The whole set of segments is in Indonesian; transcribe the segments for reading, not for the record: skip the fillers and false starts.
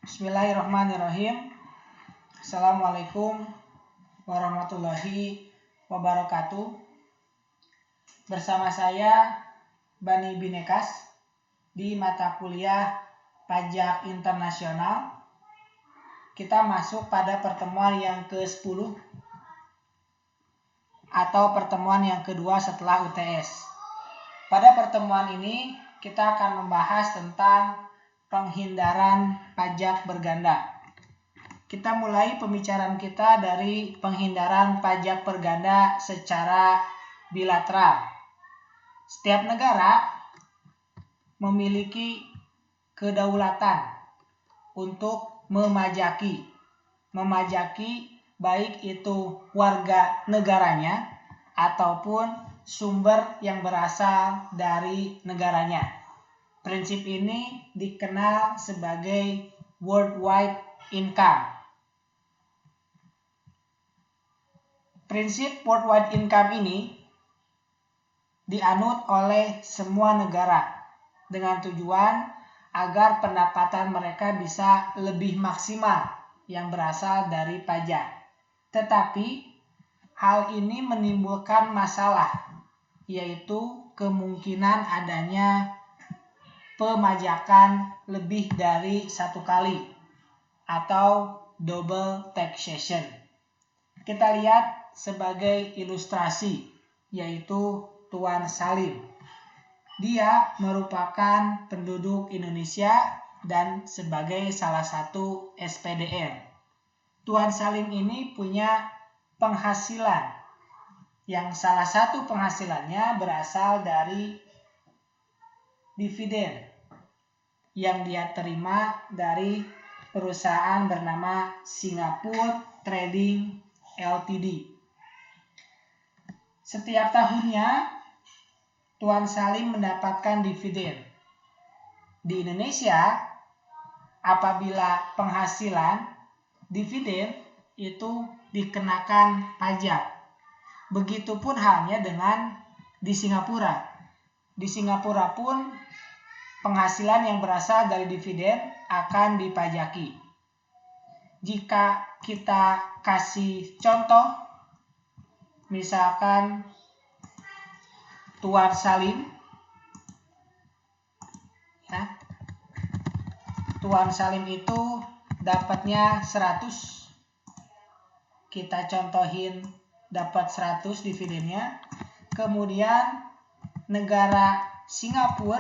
Bismillahirrahmanirrahim. Assalamualaikum warahmatullahi wabarakatuh. Bersama saya Bani Binekas di mata kuliah Pajak Internasional. Kita masuk pada pertemuan yang ke-10 atau pertemuan yang kedua setelah UTS. Pada pertemuan ini kita akan membahas tentang penghindaran pajak berganda. Kita mulai pembicaraan kita dari penghindaran pajak berganda secara bilateral. Setiap negara memiliki kedaulatan untuk memajaki baik itu warga negaranya ataupun sumber yang berasal dari negaranya. Prinsip ini dikenal sebagai worldwide income. Prinsip worldwide income ini dianut oleh semua negara dengan tujuan agar pendapatan mereka bisa lebih maksimal yang berasal dari pajak. Tetapi hal ini menimbulkan masalah, yaitu kemungkinan adanya pemajakan lebih dari satu kali atau double taxation. Kita lihat sebagai ilustrasi, yaitu Tuan Salim. Dia merupakan penduduk Indonesia dan sebagai salah satu SPDR. Tuan Salim ini punya penghasilan yang salah satu penghasilannya berasal dari dividen yang dia terima dari perusahaan bernama Singapore Trading Ltd. Setiap tahunnya Tuan Salim mendapatkan dividen. Di Indonesia, apabila penghasilan dividen itu dikenakan pajak. Begitupun halnya dengan di Singapura. Di Singapura pun penghasilan yang berasal dari dividen akan dipajaki. Jika kita kasih contoh, misalkan Tuan Salim, Tuan Salim itu dapatnya 100. Kita contohin dapat 100 dividennya. Kemudian negara Singapura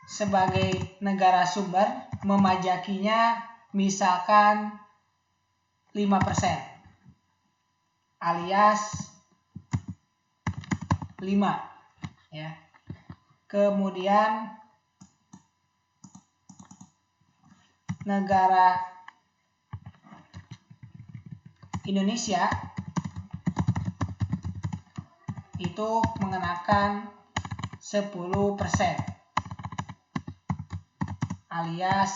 sebagai negara sumber memajakinya misalkan 5%, alias 5 ya. Kemudian negara Indonesia itu mengenakan 10%, alias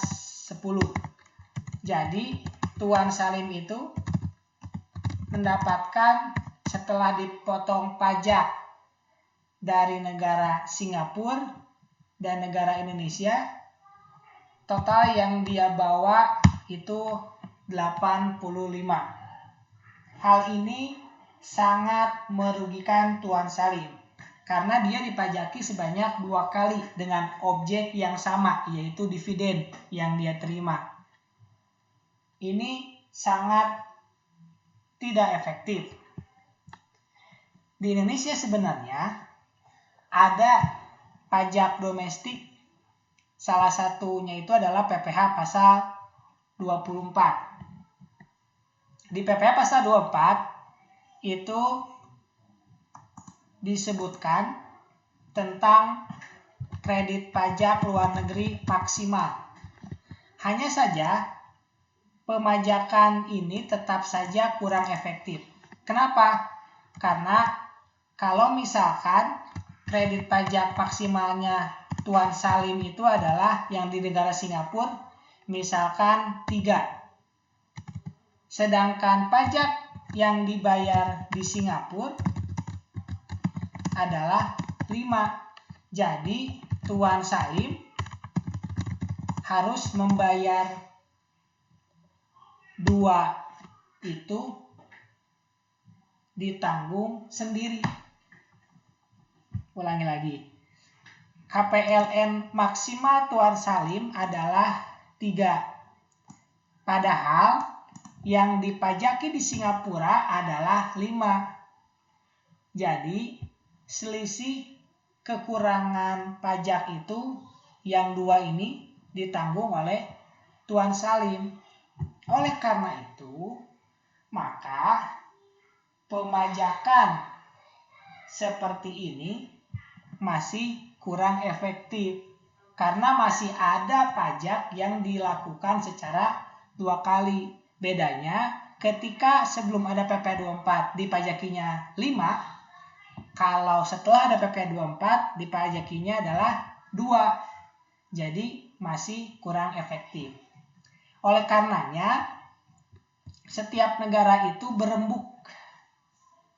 10. Jadi Tuan Salim itu mendapatkan setelah dipotong pajak dari negara Singapura dan negara Indonesia, total yang dia bawa itu 85. Hal ini sangat merugikan Tuan Salim karena dia dipajaki sebanyak 2 kali dengan objek yang sama, yaitu dividen yang dia terima. Ini sangat tidak efektif. Di Indonesia sebenarnya ada pajak domestik, salah satunya itu adalah PPh pasal 24. Di PPh pasal 24 itu disebutkan tentang kredit pajak luar negeri maksimal. Hanya saja pemajakan ini tetap saja kurang efektif. Kenapa? Karena kalau misalkan kredit pajak maksimalnya Tuan Salim itu adalah yang di negara Singapura, misalkan 3. Sedangkan pajak yang dibayar di Singapura adalah 5. Jadi Tuan Salim harus membayar 2 itu ditanggung sendiri. Ulangi lagi. KPLN maksimal Tuan Salim adalah 3. Padahal yang dipajaki di Singapura adalah 5. Jadi selisih kekurangan pajak itu yang 2 ini ditanggung oleh Tuan Salim. Oleh karena itu, maka pemajakan seperti ini masih kurang efektif karena masih ada pajak yang dilakukan secara 2 kali. Bedanya ketika sebelum ada PP 24 dipajakinya 5, kalau setelah ada PP 24 dipajakinya adalah 2. Jadi masih kurang efektif. Oleh karenanya setiap negara itu berembuk,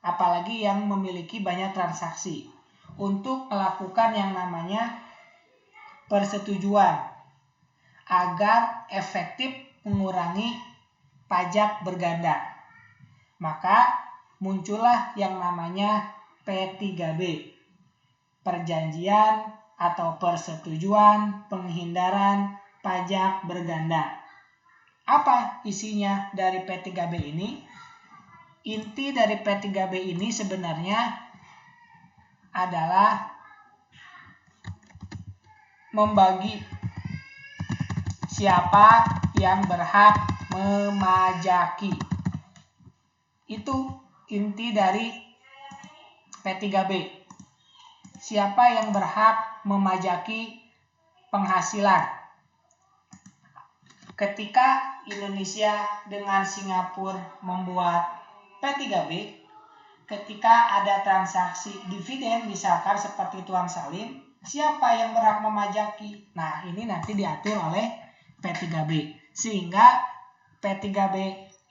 apalagi yang memiliki banyak transaksi, untuk melakukan yang namanya persetujuan agar efektif mengurangi pajak berganda. Maka muncullah yang namanya P3B, perjanjian atau persetujuan penghindaran pajak berganda. Apa isinya dari P3B ini? Inti dari P3B ini sebenarnya adalah membagi siapa yang berhak memajaki. Itu inti dari P3B. Siapa yang berhak memajaki penghasilan. Ketika Indonesia dengan Singapura membuat P3B, ketika ada transaksi dividen misalkan seperti Tuan Salim, siapa yang berhak memajaki? Nah, ini nanti diatur oleh P3B. Sehingga P3B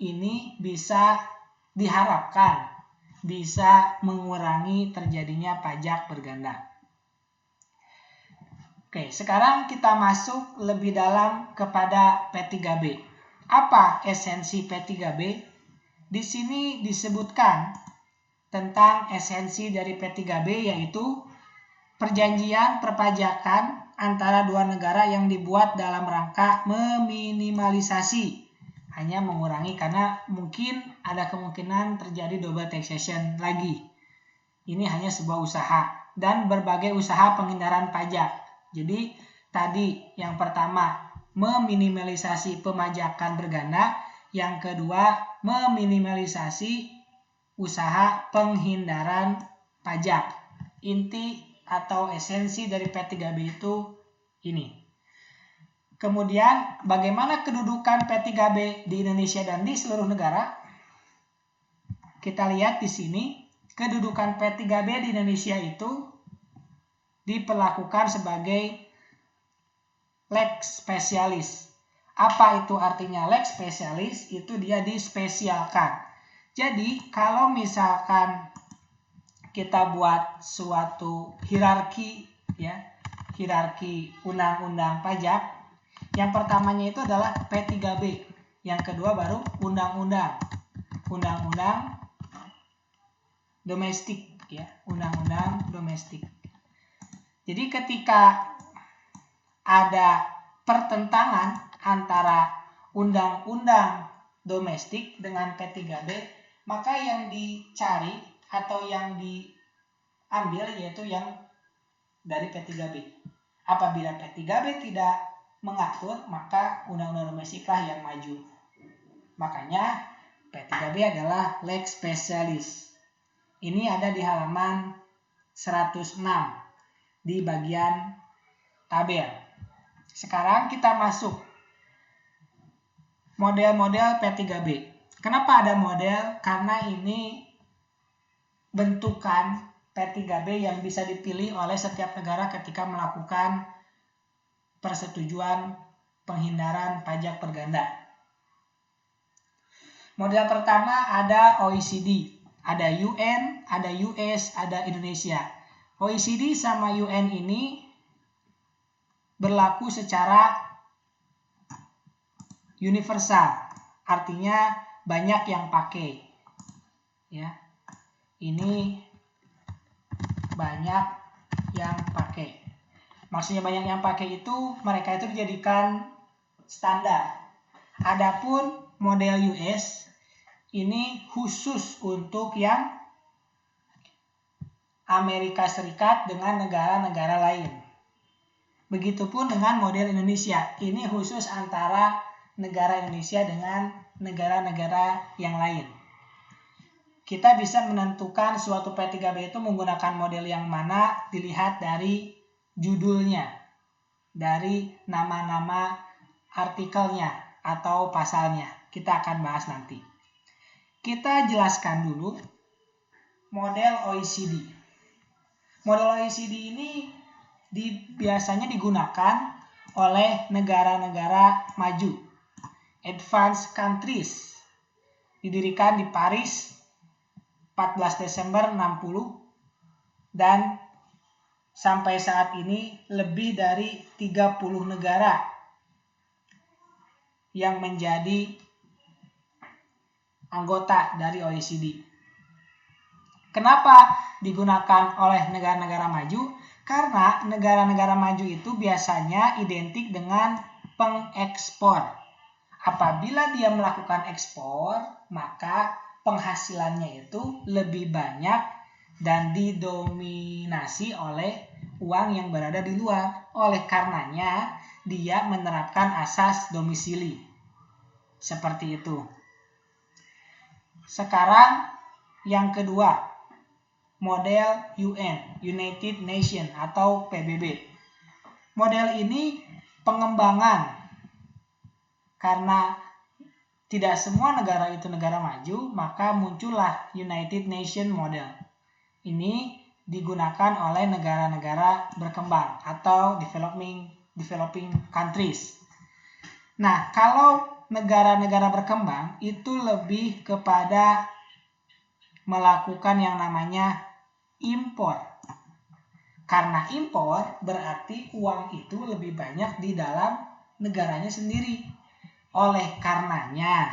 ini bisa diharapkan bisa mengurangi terjadinya pajak berganda. Oke, sekarang kita masuk lebih dalam kepada P3B. Apa esensi P3B? Di sini disebutkan tentang esensi dari P3B, yaitu perjanjian perpajakan antara 2 negara yang dibuat dalam rangka meminimalisasi, hanya mengurangi karena mungkin ada kemungkinan terjadi double taxation lagi. Ini hanya sebuah usaha dan berbagai usaha penghindaran pajak. Jadi tadi yang pertama meminimalisasi pemajakan berganda, yang kedua meminimalisasi usaha penghindaran pajak. Inti atau esensi dari P3B itu ini. Kemudian bagaimana kedudukan P3B di Indonesia dan di seluruh negara? Kita lihat di sini, kedudukan P3B di Indonesia itu diperlakukan sebagai lex specialis. Apa itu artinya lex specialis? Itu dia dispesialkan. Jadi kalau misalkan kita buat suatu hierarki, ya, hierarki undang-undang pajak, yang pertamanya itu adalah P3B, yang kedua baru undang-undang domestik, ya, undang-undang domestik. Jadi ketika ada pertentangan antara undang-undang domestik dengan P3B, maka yang dicari atau yang diambil yaitu yang dari P3B. Apabila P3B tidak mengatur, maka undang-undang domestiklah yang maju. Makanya P3B adalah lex specialis. Ini ada di halaman 106 di bagian tabel. Sekarang kita masuk model-model P3B. Kenapa ada model? Karena ini bentukan P3B yang bisa dipilih oleh setiap negara ketika melakukan persetujuan penghindaran pajak berganda. Model pertama ada OECD, ada UN, ada US, ada Indonesia. OECD sama UN ini berlaku secara universal, artinya banyak yang pakai. Ya, ini banyak yang pakai. Maksudnya banyak yang pakai itu mereka itu dijadikan standar. Adapun model US ini khusus untuk yang Amerika Serikat dengan negara-negara lain. Begitupun dengan model Indonesia. Ini khusus antara negara Indonesia dengan negara-negara yang lain. Kita bisa menentukan suatu P3B itu menggunakan model yang mana dilihat dari judulnya, dari nama-nama artikelnya atau pasalnya. Kita akan bahas nanti. Kita jelaskan dulu model OECD. Model OECD ini biasanya digunakan oleh negara-negara maju, advanced countries. Didirikan di Paris 14 Desember 60 dan sampai saat ini lebih dari 30 negara yang menjadi anggota dari OECD. Kenapa digunakan oleh negara-negara maju? Karena negara-negara maju itu biasanya identik dengan pengekspor. Apabila dia melakukan ekspor, maka penghasilannya itu lebih banyak dan didominasi oleh uang yang berada di luar. Oleh karenanya, dia menerapkan asas domisili. Seperti itu. Sekarang yang kedua, model UN, United Nations atau PBB. Model ini pengembangan karena tidak semua negara itu negara maju, maka muncullah United Nations model. Ini digunakan oleh negara-negara berkembang atau developing countries. Nah, kalau negara-negara berkembang itu lebih kepada melakukan yang namanya impor. Karena impor berarti uang itu lebih banyak di dalam negaranya sendiri. Oleh karenanya,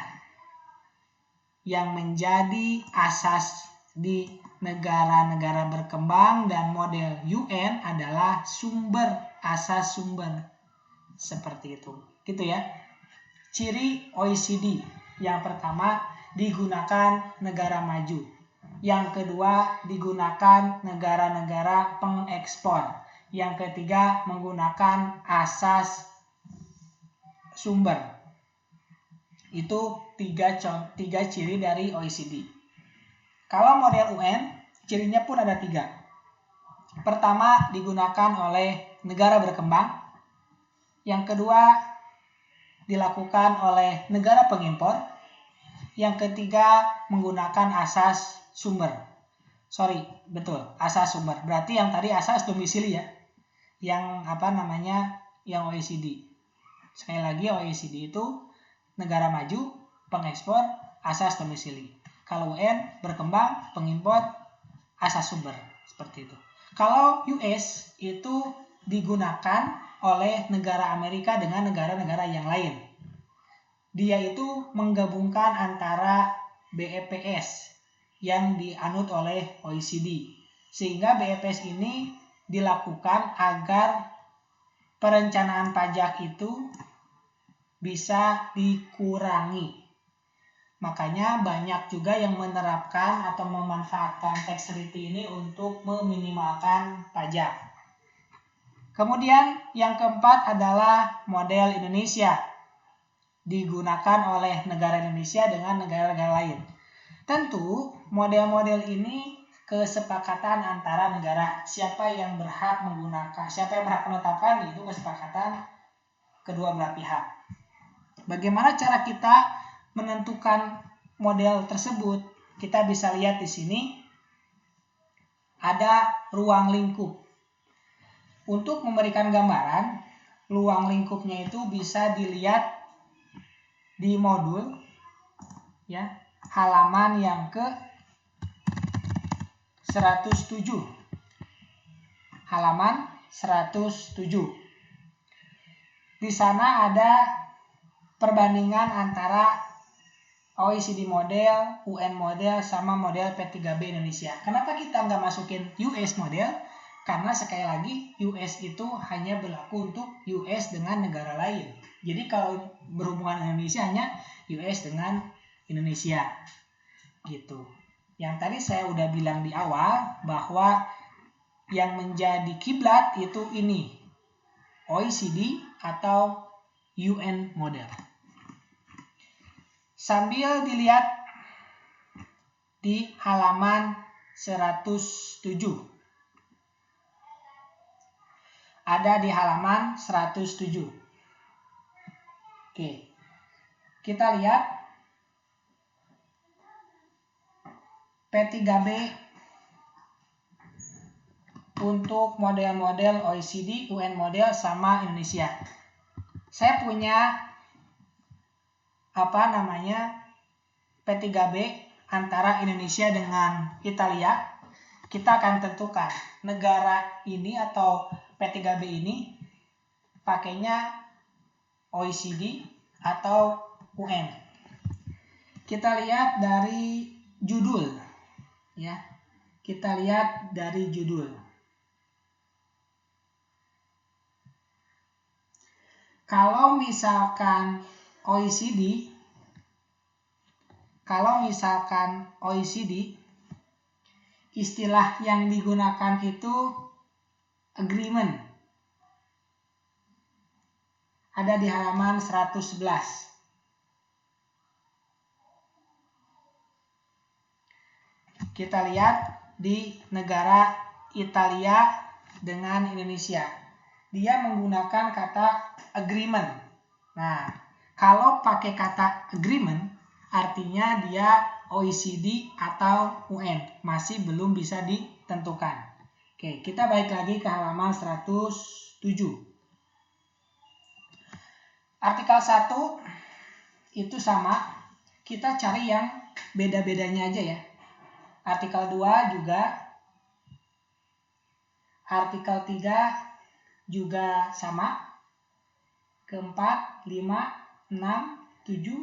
yang menjadi asas di negara-negara berkembang dan model UN adalah asas sumber. Seperti itu. Gitu ya. Ciri OECD. Yang pertama, digunakan negara maju. Yang kedua, digunakan negara-negara pengekspor. Yang ketiga, menggunakan asas sumber. Itu tiga ciri dari OECD. Kalau model UN, cirinya pun ada 3. Pertama, digunakan oleh negara berkembang. Yang kedua, dilakukan oleh negara pengimpor. Yang ketiga, menggunakan asas sumber. Asas sumber. Berarti yang tadi asas domisili ya. Yang OECD. Sekali lagi, OECD itu negara maju, pengekspor, asas domisili. Kalau UN, berkembang, pengimpor, asas sumber. Seperti itu. Kalau US itu digunakan oleh negara Amerika dengan negara-negara yang lain. Dia itu menggabungkan antara BEPS yang dianut oleh OECD. Sehingga BEPS ini dilakukan agar perencanaan pajak itu bisa dikurangi. Makanya banyak juga yang menerapkan atau memanfaatkan tax treaty ini untuk meminimalkan pajak. Kemudian yang keempat adalah model Indonesia. Digunakan oleh negara Indonesia dengan negara-negara lain. Tentu model-model ini kesepakatan antara negara. Siapa yang berhak menetapkan itu kesepakatan kedua belah pihak. Bagaimana cara kita menentukan model tersebut? Kita bisa lihat di sini ada ruang lingkup. Untuk memberikan gambaran, ruang lingkupnya itu bisa dilihat di modul ya, halaman yang ke 107. Halaman 107. Di sana ada perbandingan antara OECD model, UN model, sama model P3B Indonesia. Kenapa kita nggak masukin US model? Karena sekali lagi US itu hanya berlaku untuk US dengan negara lain. Jadi kalau berhubungan Indonesia hanya US dengan Indonesia. Gitu. Yang tadi saya udah bilang di awal bahwa yang menjadi kiblat itu ini, OECD atau UN model. Sambil dilihat di halaman 107. Ada di halaman 107. Oke. Kita lihat P3B untuk model-model OECD, UN model sama Indonesia. Saya punya P3B antara Indonesia dengan Italia. Kita akan tentukan negara ini atau P3B ini pakainya OECD atau UN. Kita lihat dari judul ya. Kita lihat dari judul. Kalau misalkan OECD istilah yang digunakan itu agreement. Ada di halaman 111. Kita lihat di negara Italia dengan Indonesia. Dia menggunakan kata agreement. Nah, kalau pakai kata agreement, artinya dia OECD atau UN. Masih belum bisa ditentukan. Oke, kita balik lagi ke halaman 107. Artikel 1 itu sama. Kita cari yang beda-bedanya aja ya. Artikel 2 juga. Artikel 3 juga sama. Keempat, 5, 6, 7,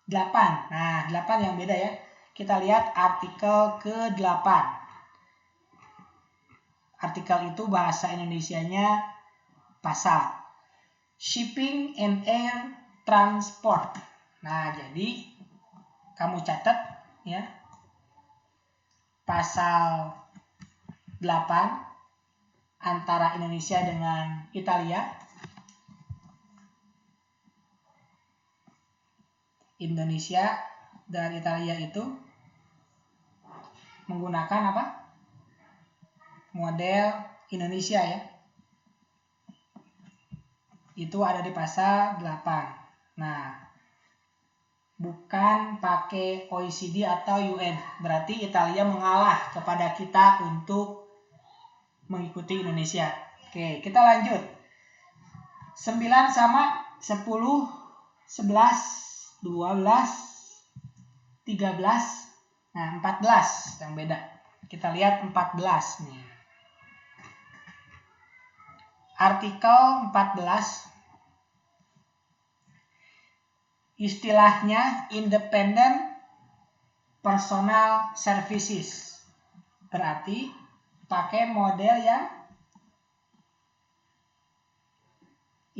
8. Nah, 8 yang beda ya. Kita lihat artikel ke-8. Artikel itu bahasa Indonesianya pasal Shipping and Air Transport. Nah, jadi kamu catat ya. Pasal 8 antara Indonesia dengan Italia. Indonesia dan Italia itu menggunakan apa? Model Indonesia ya. Itu ada di pasal 8. Nah, bukan pakai OECD atau UN. Berarti Italia mengalah kepada kita untuk mengikuti Indonesia. Oke, kita lanjut. 9 sama 10, 11, 12, 13, nah 14 yang beda. Kita lihat 14 nih. Artikel 14 istilahnya Independent Personal Services. Berarti pakai model yang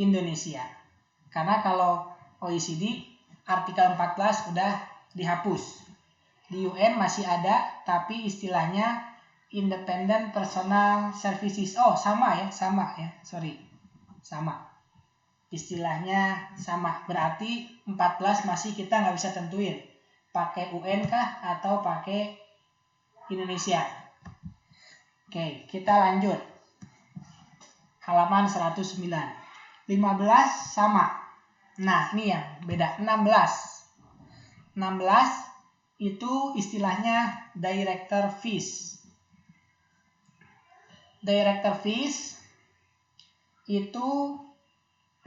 Indonesia. Karena kalau OECD artikel 14 udah dihapus. Di UN masih ada, tapi istilahnya Independent Personal Services. Oh, sama ya. Sorry. Sama. Istilahnya sama. Berarti 14 masih kita nggak bisa tentuin. Pakai UN kah atau pakai Indonesia. Oke, kita lanjut. Halaman 109. 15 sama. Nah, ini yang beda. 16 itu istilahnya Director Fees. Director Fees itu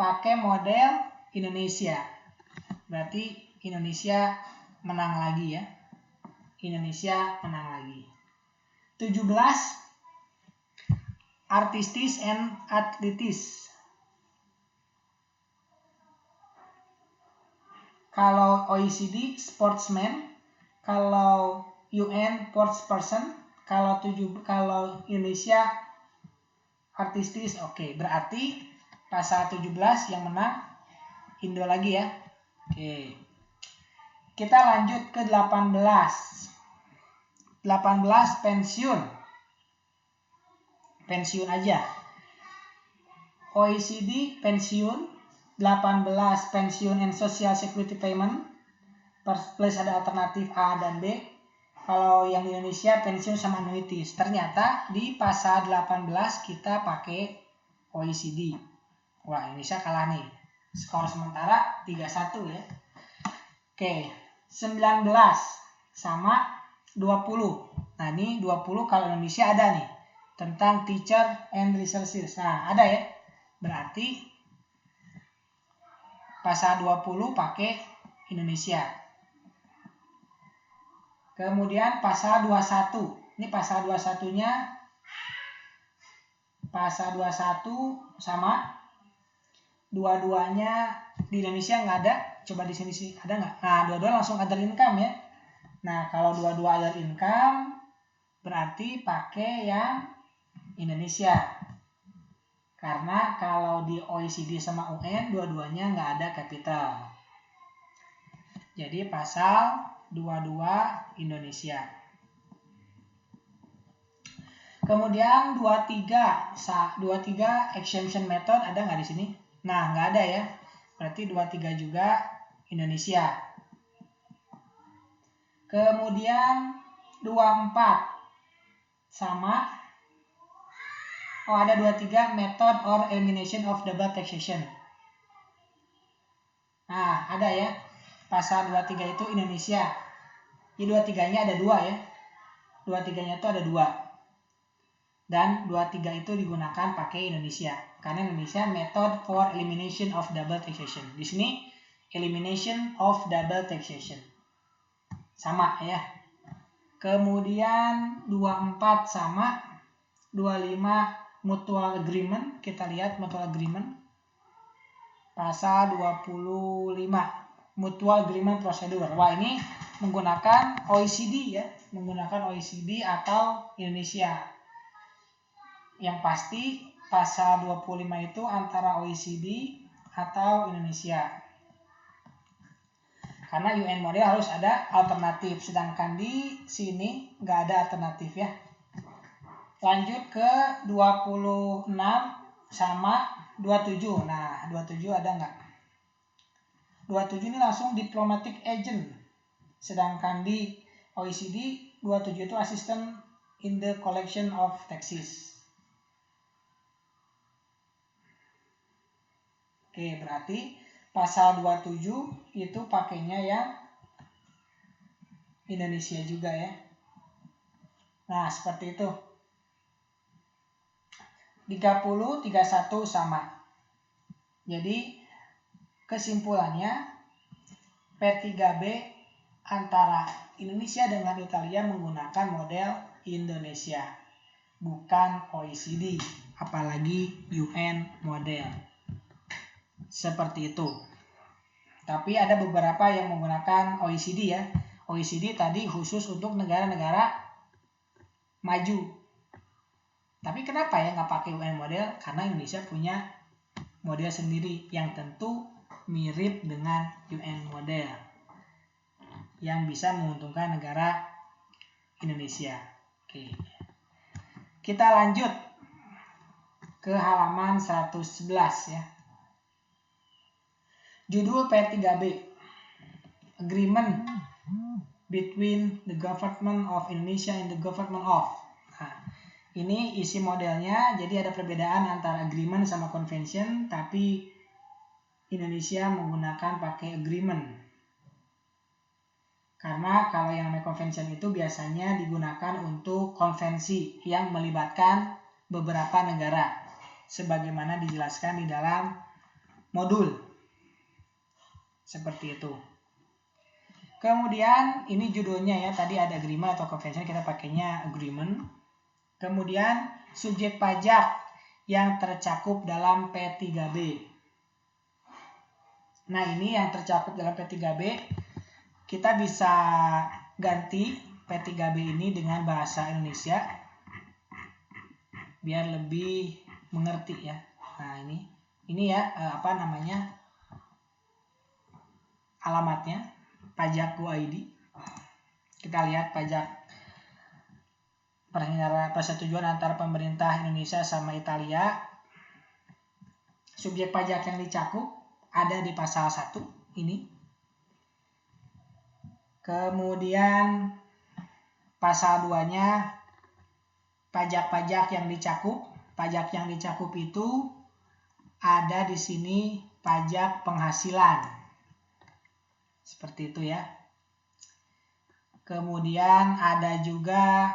pakai model Indonesia. Berarti Indonesia menang lagi ya. Indonesia menang lagi. 17 Artistis and Atletis. Kalau OECD sportsman, kalau UN sportsperson, kalau Indonesia artistis. Oke, berarti pasal 17 yang menang Indo lagi ya. Oke. Kita lanjut ke 18. 18 pensiun. Pensiun aja. OECD pensiun, 18 pensiun and social security payment, plus ada alternatif A dan B. Kalau yang di Indonesia pensiun sama annuities. Ternyata di pasal 18 kita pakai OECD. Wah, Indonesia kalah nih. Skor sementara 3-1 ya. Oke, 19 sama 20. Nah, ini 20 kalau Indonesia ada nih. Tentang teacher and resources. Nah, ada ya. Berarti pasal 20 pakai Indonesia. Kemudian pasal 21. Ini pasal 21-nya pasal 21 sama dua-duanya di Indonesia nggak ada. Coba di sini sih ada nggak? Nah, dua-dua langsung other income ya. Nah, kalau dua-dua other income berarti pakai yang Indonesia. Karena kalau di OECD sama UN dua-duanya nggak ada capital. Jadi pasal 22 Indonesia. Kemudian 23 exemption method ada nggak di sini? Nah, nggak ada ya. Berarti 23 juga Indonesia. Kemudian 24 sama ada 23 method or elimination of double taxation. Nah, ada ya. Pasal 23 itu Indonesia. Di 23-nya ada 2 ya. 23-nya itu ada 2. Dan 23 itu digunakan pakai Indonesia. Karena Indonesia method for elimination of double taxation. Di sini elimination of double taxation. Sama ya. Kemudian 24 sama 25 mutual agreement, kita lihat mutual agreement pasal 25 mutual agreement procedure. Wah, ini menggunakan OECD ya, menggunakan OECD atau Indonesia. Yang pasti pasal 25 itu antara OECD atau Indonesia. Karena UN model harus ada alternatif, sedangkan di sini nggak ada alternatif ya. Lanjut ke 26 sama 27. Nah, 27 ada nggak? 27 ini langsung diplomatic agent. Sedangkan di OECD, 27 itu assistant in the collection of taxes. Oke, berarti pasal 27 itu pakainya yang Indonesia juga ya. Nah, seperti itu. 30, 31 sama. Jadi kesimpulannya P3B antara Indonesia dengan Italia menggunakan model Indonesia, bukan OECD, apalagi UN model. Seperti itu. Tapi ada beberapa yang menggunakan OECD ya. OECD tadi khusus untuk negara-negara maju. Tapi kenapa ya nggak pakai UN model? Karena Indonesia punya model sendiri yang tentu mirip dengan UN model yang bisa menguntungkan negara Indonesia. Oke. Kita lanjut ke halaman 111 ya. Judul P3B, Agreement between the Government of Indonesia and the Government of. Nah, ini isi modelnya, jadi ada perbedaan antara agreement sama convention, tapi Indonesia menggunakan pakai agreement. Karena kalau yang namanya convention itu biasanya digunakan untuk konvensi yang melibatkan beberapa negara, sebagaimana dijelaskan di dalam modul. Seperti itu. Kemudian ini judulnya ya, tadi ada agreement atau convention, kita pakainya agreement. Kemudian subjek pajak yang tercakup dalam P3B. Nah, ini yang tercakup dalam P3B. Kita bisa ganti P3B ini dengan bahasa Indonesia biar lebih mengerti ya. Nah, ini ya alamatnya pajak.go.id. Kita lihat pajak persetujuan antara pemerintah Indonesia sama Italia. Subjek pajak yang dicakup ada di pasal 1 ini. Kemudian pasal 2-nya pajak-pajak yang dicakup. Pajak yang dicakup itu ada di sini pajak penghasilan. Seperti itu ya. Kemudian ada juga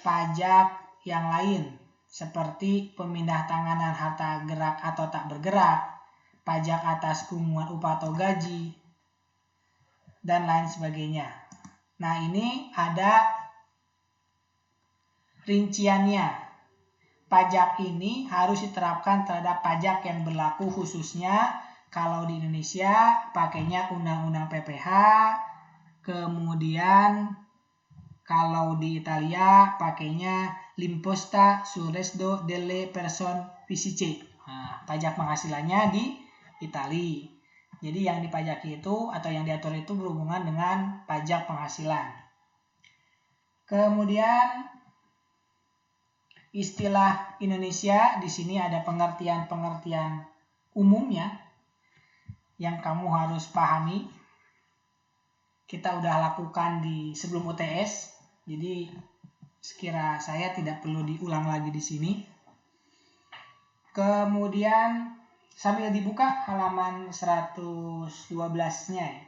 pajak yang lain seperti pemindah tanganan harta gerak atau tak bergerak, pajak atas kumuan upah atau gaji, dan lain sebagainya. Nah, ini ada rinciannya. Pajak ini harus diterapkan terhadap pajak yang berlaku khususnya kalau di Indonesia pakainya Undang-Undang PPH, kemudian kalau di Italia pakainya L'imposta sul reddito delle persone fisiche. Nah, pajak penghasilannya di Italia. Jadi yang dipajaki itu atau yang diatur itu berhubungan dengan pajak penghasilan. Kemudian istilah Indonesia di sini ada pengertian-pengertian umumnya yang kamu harus pahami. Kita udah lakukan di sebelum UTS, jadi sekira saya tidak perlu diulang lagi di sini. Kemudian sambil dibuka halaman 112-nya ya.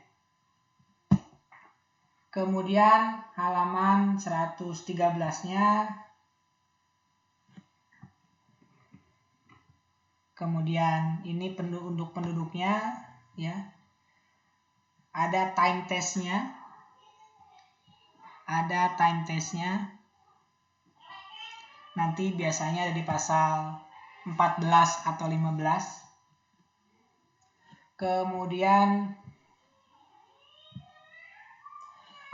Kemudian halaman 113-nya. Kemudian ini untuk penduduknya ya. Ada time test-nya. Ada time test-nya. Nanti biasanya ada di pasal 14 atau 15. Kemudian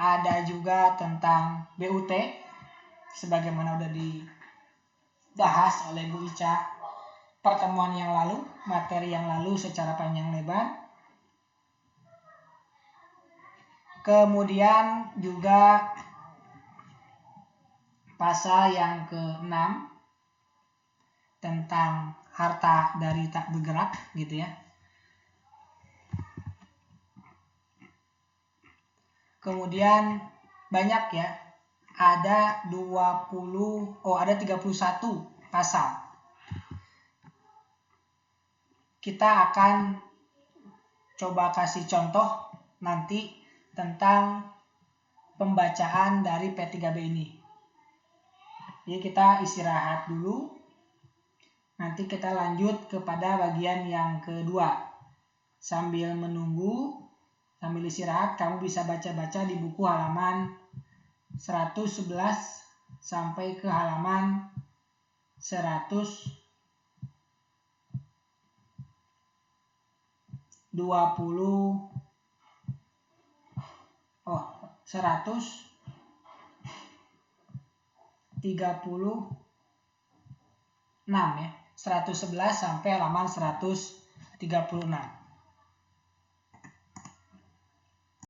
ada juga tentang BUT sebagaimana udah dibahas oleh Bu Ica pertemuan yang lalu, materi yang lalu secara panjang lebar. Kemudian juga pasal yang ke-6 tentang harta dari tak bergerak gitu ya. Kemudian banyak ya, ada 31 pasal. Kita akan coba kasih contoh nanti tentang pembacaan dari P3B ini. Jadi kita istirahat dulu. Nanti kita lanjut kepada bagian yang kedua. Sambil menunggu, sambil istirahat, kamu bisa baca-baca di buku halaman 111 sampai ke halaman 120. 136 ya. 111 sampai halaman 136.